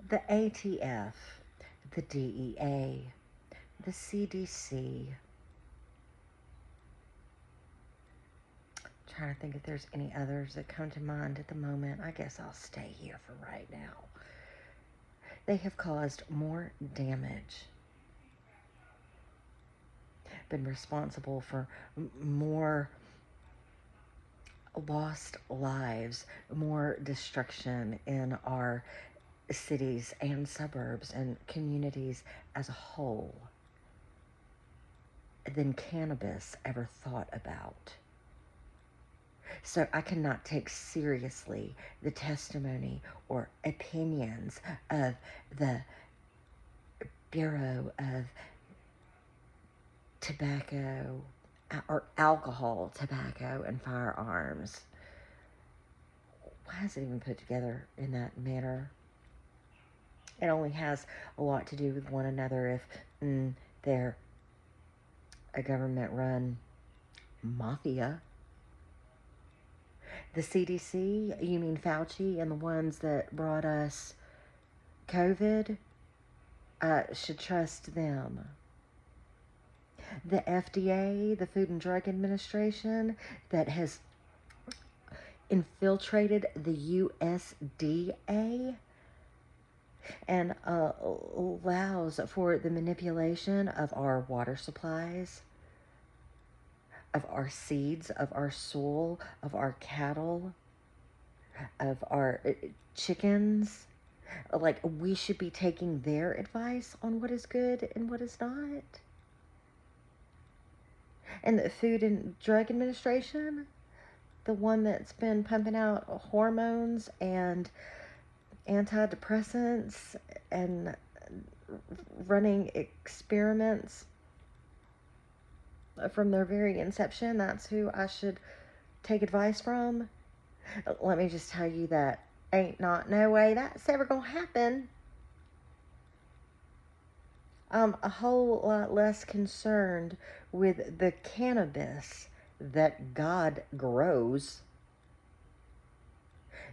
the ATF, the DEA, the CDC. Trying to think if there's any others that come to mind at the moment. I guess I'll stay here for right now. They have caused more damage, been responsible for more lost lives, more destruction in our cities and suburbs and communities as a whole than cannabis ever thought about. So I cannot take seriously the testimony or opinions of the Bureau of Tobacco or Alcohol, Tobacco, and Firearms. Why is it even put together in that manner? It only has a lot to do with one another if they're a government-run mafia. The CDC, you mean Fauci and the ones that brought us COVID, should trust them. The FDA, the Food and Drug Administration, that has infiltrated the USDA and allows for the manipulation of our water supplies, of our seeds, of our soil, of our cattle, of our chickens. Like, we should be taking their advice on what is good and what is not. And the Food and Drug Administration, the one that's been pumping out hormones and antidepressants and running experiments from their very inception, that's who I should take advice from. Let me just tell you that ain't not no way that's ever gonna happen. I'm a whole lot less concerned with the cannabis that God grows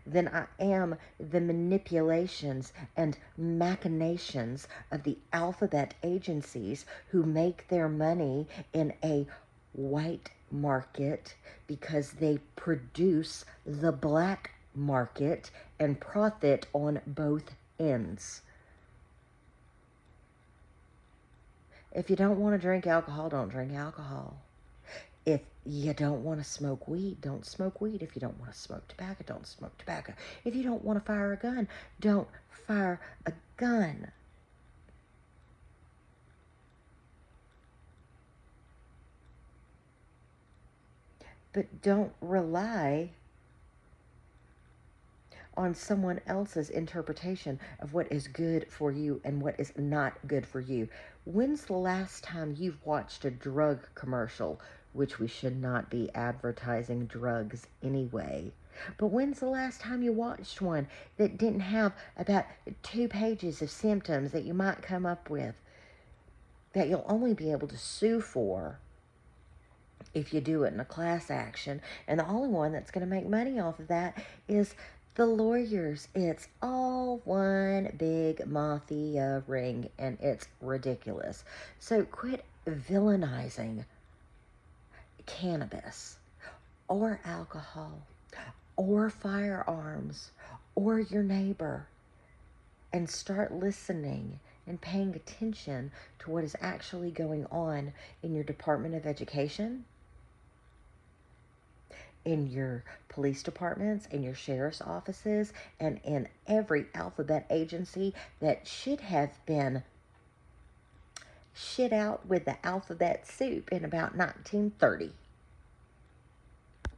than I am the manipulations and machinations of the alphabet agencies who make their money in a white market because they produce the black market and profit on both ends. If you don't want to drink alcohol, don't drink alcohol. If you don't want to smoke weed, don't smoke weed. If you don't want to smoke tobacco, don't smoke tobacco. If you don't want to fire a gun, don't fire a gun. But don't rely on someone else's interpretation of what is good for you and what is not good for you. When's the last time you've watched a drug commercial, which we should not be advertising drugs anyway? But when's the last time you watched one that didn't have about 2 pages of symptoms that you might come up with that you'll only be able to sue for if you do it in a class action? And the only one that's going to make money off of that is the lawyers. It's all one big mafia ring, and it's ridiculous. So quit villainizing cannabis or alcohol or firearms or your neighbor, and start listening and paying attention to what is actually going on in your Department of Education, in your police departments, in your sheriff's offices, and in every alphabet agency that should have been shit out with the alphabet soup in about 1930.